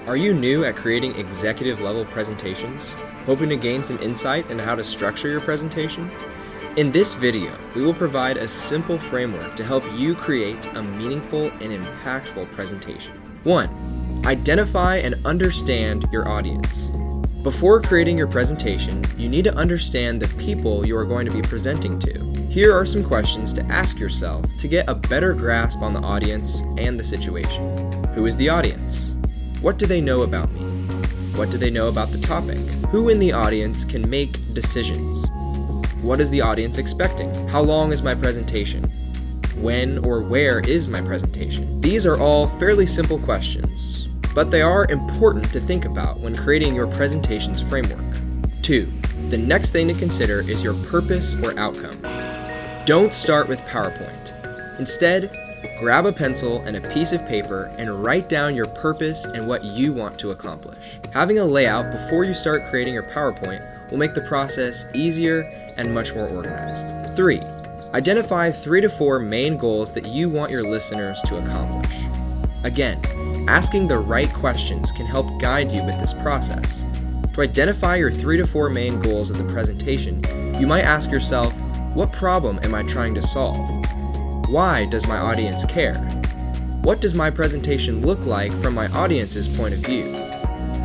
Are you new at creating executive level presentations? Hoping to gain some insight into how to structure your presentation? In this video, we will provide a simple framework to help you create a meaningful and impactful presentation. 1. Identify and understand your audience. Before creating your presentation, you need to understand the people you are going to be presenting to. Here are some questions to ask yourself to get a better grasp on the audience and the situation. Who is the audience? What do they know about me? What do they know about the topic? Who in the audience can make decisions? What is the audience expecting? How long is my presentation? When or where is my presentation? These are all fairly simple questions, but they are important to think about when creating your presentation's framework. 2. The next thing to consider is your purpose or outcome. Don't start with PowerPoint. Instead, grab a pencil and a piece of paper and write down your purpose and what you want to accomplish. Having a layout before you start creating your PowerPoint will make the process easier and much more organized. 3. Identify 3 to 4 main goals that you want your listeners to accomplish. Again, asking the right questions can help guide you with this process. To identify your 3 to 4 main goals of the presentation, you might ask yourself, what problem am I trying to solve? Why does my audience care? What does my presentation look like from my audience's point of view?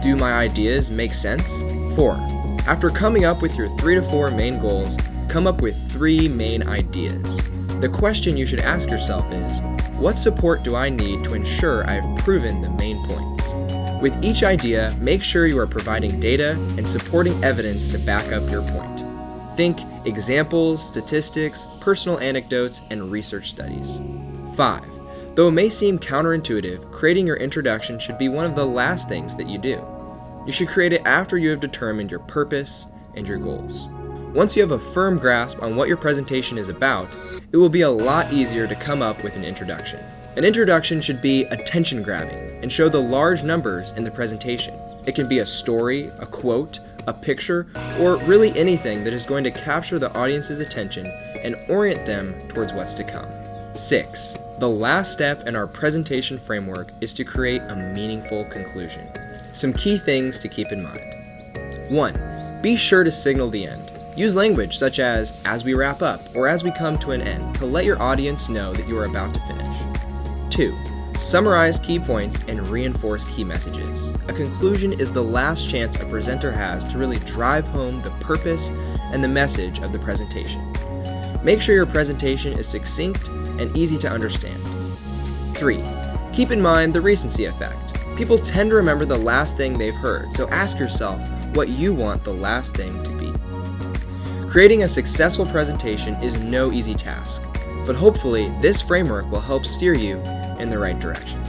Do my ideas make sense? 4. After coming up with your 3 to 4 main goals, come up with 3 main ideas. The question you should ask yourself is, what support do I need to ensure I have proven the main points? With each idea, make sure you are providing data and supporting evidence to back up your point. Think examples, statistics, personal anecdotes, and research studies. 5. Though it may seem counterintuitive, creating your introduction should be one of the last things that you do. You should create it after you have determined your purpose and your goals. Once you have a firm grasp on what your presentation is about, it will be a lot easier to come up with an introduction. An introduction should be attention-grabbing and show the large numbers in the presentation. It can be a story, a quote, a picture, or really anything that is going to capture the audience's attention and orient them towards what's to come. 6. The last step in our presentation framework is to create a meaningful conclusion. Some key things to keep in mind. 1. Be sure to signal the end. Use language such as we wrap up, or as we come to an end, to let your audience know that you are about to finish. 2. Summarize key points and reinforce key messages. A conclusion is the last chance a presenter has to really drive home the purpose and the message of the presentation. Make sure your presentation is succinct and easy to understand. 3. Keep in mind the recency effect. People tend to remember the last thing they've heard, so ask yourself what you want the last thing to be. Creating a successful presentation is no easy task, but hopefully this framework will help steer you in the right direction.